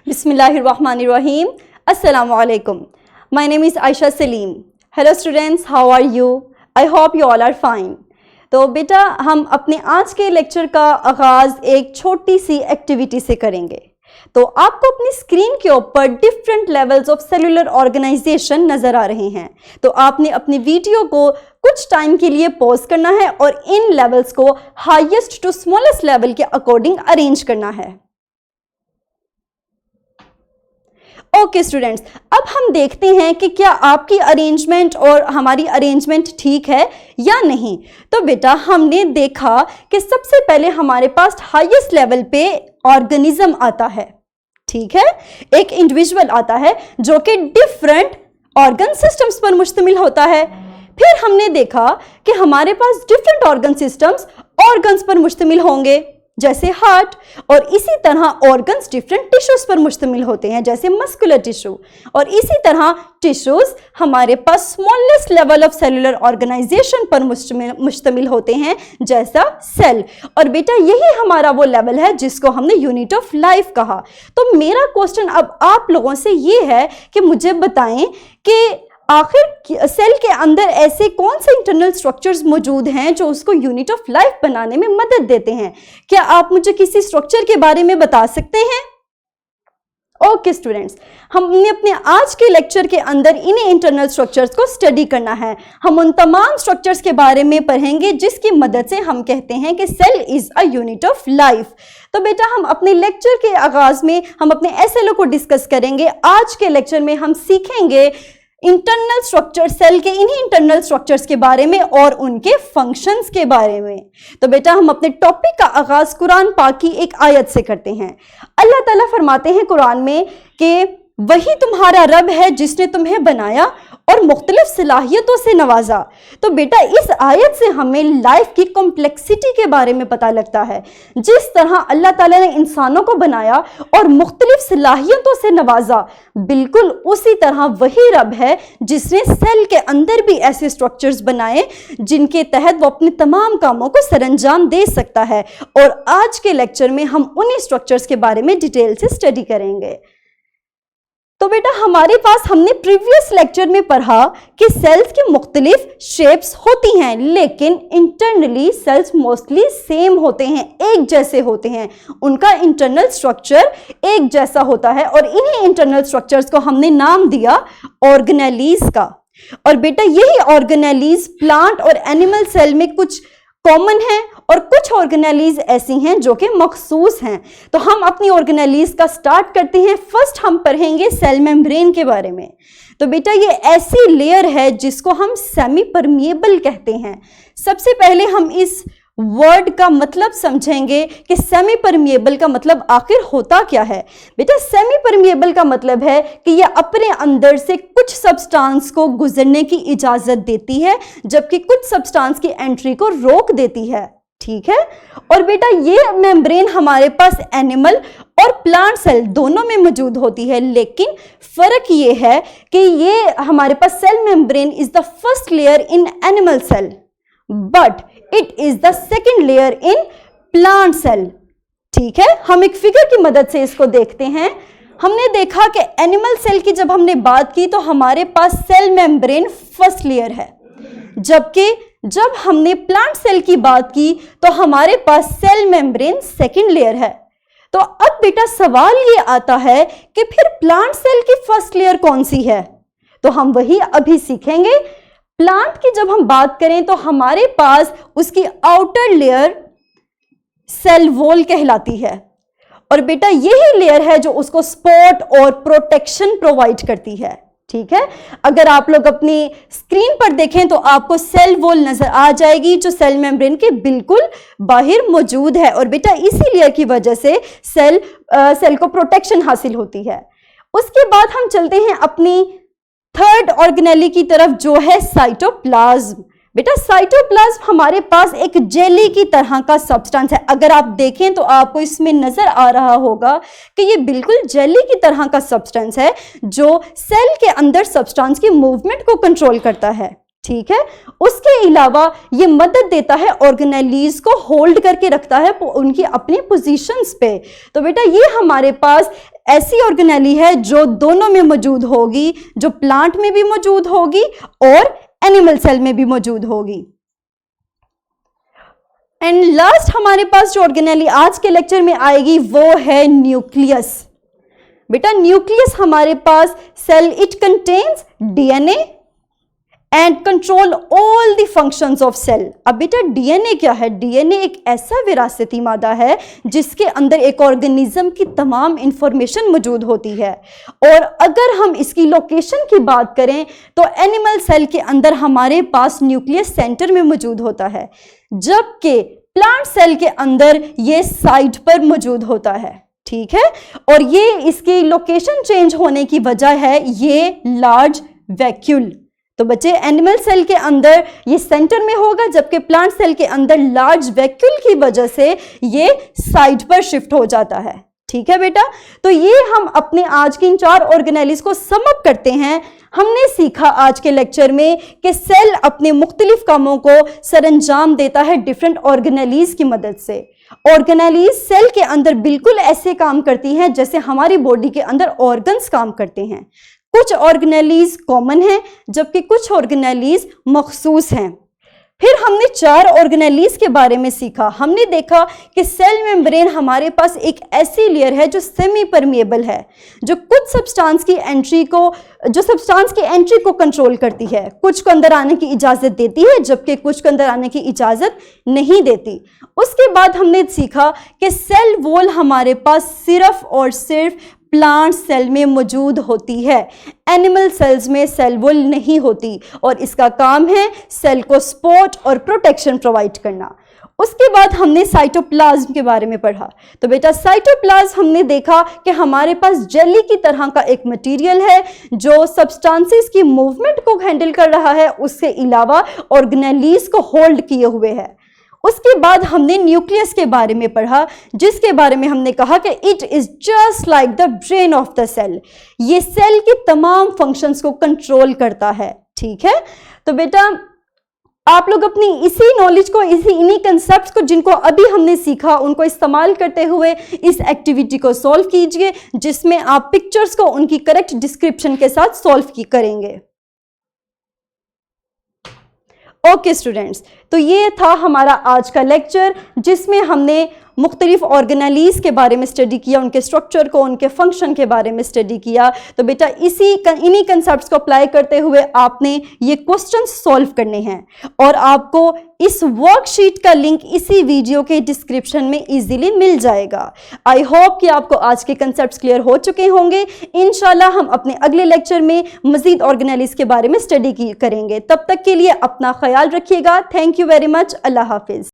Bismillahirrahmanirrahim. Assalamu alaikum. My name is Aisha Salim. Hello students, how are you? I hope you all are fine. तो बेटा हम अपने आज के lecture का आगाज़ एक छोटी सी एक्टिविटी से करेंगे। तो आपको अपनी स्क्रीन के ऊपर different levels of cellular organisation नज़र आ रहे हैं। तो आपने अपनी वीडियो को कुछ टाइम के लिए पॉज करना है और इन लेवल्स को हाईएस्ट टू स्मॉलेस्ट लेवल के अकॉर्डिंग अरेंज करना है। ओके स्टूडेंट्स, अब हम देखते हैं कि क्या आपकी अरेंजमेंट और हमारी अरेंजमेंट ठीक है या नहीं। तो बेटा हमने देखा कि सबसे पहले हमारे पास हाईएस्ट लेवल पे ऑर्गेनिज्म आता है, ठीक है, एक इंडिविजुअल आता है जो कि डिफरेंट ऑर्गन सिस्टम्स पर मुश्तमिल होता है। फिर हमने देखा कि हमारे पास डिफरेंट ऑर्गन सिस्टम्स ऑर्गन्स पर मुश्तमिल होंगे जैसे हार्ट, और इसी तरह ऑर्गन्स डिफरेंट टिश्यूज पर मुश्तमिल होते हैं जैसे मस्कुलर टिश्यू, और इसी तरह टिश्यूज हमारे पास smallest level of cellular organization पर मुश्तमिल होते हैं जैसा सेल। और बेटा यही हमारा वो लेवल है जिसको हमने यूनिट ऑफ लाइफ कहा। तो मेरा क्वेश्चन अब आप लोगों से ये है कि मुझे बताएं कि आखिर सेल के अंदर ऐसे कौन से इंटरनल स्ट्रक्चर्स मौजूद हैं जो उसको यूनिट ऑफ लाइफ बनाने में मदद देते हैं। क्या आप मुझे किसी स्ट्रक्चर के बारे में बता सकते हैं? ओके स्टूडेंट्स, हमने अपने आज के लेक्चर के अंदर इन्हीं इंटरनल स्ट्रक्चर्स को स्टडी करना है। हम उन तमाम स्ट्रक्चर्स के बारे में पढ़ेंगे जिसकी मदद से हम कहते हैं कि cell is a unit of life. तो बेटा हम अपने लेक्चर के आगाज में हम अपने एसएलओ को डिस्कस करेंगे। आज के लेक्चर में हम सीखेंगे इंटरनल स्ट्रक्चर, सेल के इन्हीं इंटरनल स्ट्रक्चर्स के बारे में और उनके फंक्शंस के बारे में। तो बेटा हम अपने टॉपिक का आगाज कुरान पाक की एक आयत से करते हैं। अल्लाह ताला फरमाते हैं कुरान में कि वही तुम्हारा रब है जिसने तुम्हें बनाया और मुख्तलिफ सलाहियतों से नवाजा। तो बेटा इस आयत से हमें लाइफ की कॉम्प्लेक्सिटी के बारे में पता लगता है। जिस तरह अल्लाह ताला ने इंसानों को बनाया और मुख्तलिफ सलाहियतों से नवाजा, बिल्कुल उसी तरह वही रब है जिसने सेल के अंदर भी ऐसे स्ट्रक्चर्स बनाए जिनके तहत वो अपने तमाम कामों को सरंजाम दे सकता है। और आज के लेक्चर में हम उन्हीं स्ट्रक्चर्स के बारे में डिटेल से स्टडी करेंगे। तो बेटा हमारे पास हमने प्रीवियस लेक्चर में पढ़ा कि सेल्स की मुख्तलिफ शेप्स होती हैं, लेकिन इंटरनली सेल्स मोस्टली सेम होते हैं, एक जैसे होते हैं, उनका इंटरनल स्ट्रक्चर एक जैसा होता है। और इन्हीं इंटरनल स्ट्रक्चर्स को हमने नाम दिया ऑर्गेनेलीज का। और बेटा यही ऑर्गेनेलीज प्लांट और एनिमल सेल में कुछ कॉमन है और कुछ ऑर्गेनेलीज ऐसी हैं जो कि मखसूस हैं। तो हम अपनी ऑर्गेनेलीज का स्टार्ट करते हैं। फर्स्ट हम पढ़ेंगे सेल मेम्ब्रेन के बारे में। तो बेटा ये ऐसी लेयर है जिसको हम सेमी परमिएबल कहते हैं। सबसे पहले हम इस वर्ड का मतलब समझेंगे कि सेमी परमिएबल का मतलब आखिर होता क्या है। बेटा सेमी परमिएबल का मतलब है कि यह अपने अंदर से कुछ सब्सटेंस को गुजरने की इजाजत देती है जबकि कुछ सब्सटेंस की एंट्री को रोक देती है, ठीक है। और बेटा ये मेम्ब्रेन हमारे पास एनिमल और प्लांट सेल दोनों में मौजूद होती है, लेकिन फर्क ये है कि ये हमारे पास cell membrane is the first layer in animal cell but it is the second layer in plant cell, ठीक है। हम एक फिगर की मदद से इसको देखते हैं। हमने देखा कि एनिमल सेल की जब हमने बात की तो हमारे पास सेल मेम्ब्रेन फर्स्ट लेयर है, जबकि जब हमने प्लांट सेल की बात की तो हमारे पास सेल मेम्ब्रेन सेकेंड लेयर है। तो अब बेटा सवाल ये आता है कि फिर प्लांट सेल की फर्स्ट लेयर कौन सी है? तो हम वही अभी सीखेंगे। प्लांट की जब हम बात करें तो हमारे पास उसकी आउटर लेयर सेल वॉल कहलाती है, और बेटा यही लेयर है जो उसको सपोर्ट और प्रोटेक्शन प्रोवाइड करती है, ठीक है। अगर आप लोग अपनी स्क्रीन पर देखें तो आपको सेल वॉल नजर आ जाएगी जो सेल मेम्ब्रेन के बिल्कुल बाहर मौजूद है, और बेटा इसी लेयर की वजह से सेल को प्रोटेक्शन हासिल होती है। उसके बाद हम चलते हैं अपनी थर्ड ऑर्गेनेली की तरफ जो है साइटोप्लाज्म। बेटा साइटोप्लाज्म हमारे पास एक जेली की तरह का सब्सटेंस है। अगर आप देखें तो आपको इसमें नजर आ रहा होगा कि ये बिल्कुल जेली की तरह का सब्सटेंस है जो सेल के अंदर सब्सटेंस की मूवमेंट को कंट्रोल करता है, ठीक है। उसके अलावा ये मदद देता है ऑर्गेनेलीज को होल्ड करके रखता है उनकी अपनी पोजीशंस पे। तो बेटा ये हमारे पास ऐसी ऑर्गेनेली है जो दोनों में मौजूद होगी, जो प्लांट में भी मौजूद होगी और एनिमल सेल में भी मौजूद होगी। एंड लास्ट हमारे पास जो ऑर्गेनेली आज के लेक्चर में आएगी वो है न्यूक्लियस। बेटा न्यूक्लियस हमारे पास cell, it contains DNA and control all the functions of cell. अब बेटा डीएनए क्या है? डीएनए एक ऐसा विरासती मादा है जिसके अंदर एक ऑर्गेनिज्म की तमाम इंफॉर्मेशन मौजूद होती है। और अगर हम इसकी लोकेशन की बात करें तो एनिमल सेल के अंदर हमारे पास न्यूक्लियस सेंटर में मौजूद होता है, जबकि प्लांट सेल के अंदर ये साइड पर मौजूद होता है। ठीक है, और ये इसकी लोकेशन चेंज होने की वजह है ये लार्ज वैक्यूल। तो बच्चे एनिमल सेल के अंदर ये सेंटर में होगा, जबकि प्लांट सेल के अंदर लार्ज वैक्यूल की वजह से ये साइड पर शिफ्ट हो जाता है। ठीक है बेटा, तो ये हम अपने आज की इन 4 ऑर्गेनेलीज को सम अप करते हैं। हमने सीखा आज के लेक्चर में कि सेल अपने मुख्तलिफ कामों को सरंजाम देता है डिफरेंट ऑर्गेनेलीज की मदद से। ऑर्गेनेलीज सेल के अंदर बिल्कुल ऐसे काम करती हैं जैसे हमारी बॉडी के अंदर ऑर्गन्स काम करते हैं। कुछ ऑर्गेनेलीज कॉमन हैं जबकि कुछ ऑर्गेनेलीज मखसूस हैं। फिर हमने 4 ऑर्गेनेलीज के बारे में सीखा। हमने देखा कि सेल मेम्ब्रेन हमारे पास एक ऐसी लेयर है जो सेमी परमिएबल है, जो कुछ सब्सटेंस की एंट्री को कंट्रोल करती है। कुछ को अंदर आने की इजाजत देती है जबकि कुछ को अंदर आने की इजाजत नहीं देती। उसके बाद हमने सीखा कि सेल वॉल हमारे पास सिर्फ और सिर्फ प्लांट सेल में मौजूद होती है, एनिमल सेल्स में सेल वॉल नहीं होती, और इसका काम है सेल को सपोर्ट और प्रोटेक्शन प्रोवाइड करना। उसके बाद हमने साइटोप्लाज्म के बारे में पढ़ा। तो बेटा साइटोप्लाज्म हमने देखा कि हमारे पास जेली की तरह का एक मटेरियल है जो सब्सटेंसेस की मूवमेंट को हैंडल कर रहा है, उसके अलावा ऑर्गेनेलीज को होल्ड किए हुए है। उसके बाद हमने न्यूक्लियस के बारे में पढ़ा, जिसके बारे में हमने कहा कि it is just like the brain of the cell. ये सेल की तमाम फंक्शंस को कंट्रोल करता है। ठीक है, तो बेटा आप लोग अपनी इसी नॉलेज को, इन्हीं कंसेप्ट्स को जिनको अभी हमने सीखा, उनको इस्तेमाल करते हुए इस एक्टिविटी को सॉल्व कीजिए, जिसमें आप पिक्चर्स को उनकी करेक्ट डिस्क्रिप्शन के साथ सॉल्व करेंगे। ओके स्टूडेंट्स, तो ये था हमारा आज का लेक्चर जिसमें हमने मुख्तलिफ ऑर्गेनेलीज के बारे में स्टडी किया, उनके स्ट्रक्चर को, उनके फंक्शन के बारे में स्टडी किया। तो बेटा इन्हीं कंसेप्ट्स को अप्लाई करते हुए आपने ये क्वेश्चन सॉल्व करने हैं, और आपको इस वर्कशीट का लिंक इसी वीडियो के डिस्क्रिप्शन में इजीली मिल जाएगा। आई होप कि आपको आज के कंसेप्ट्स क्लियर हो चुके होंगे। इंशाल्लाह हम अपने अगले लेक्चर में मजीद ऑर्गेनेलीज के बारे में स्टडी करेंगे। तब तक के लिए अपना ख्याल रखिएगा। Thank you very much. Allah Hafiz.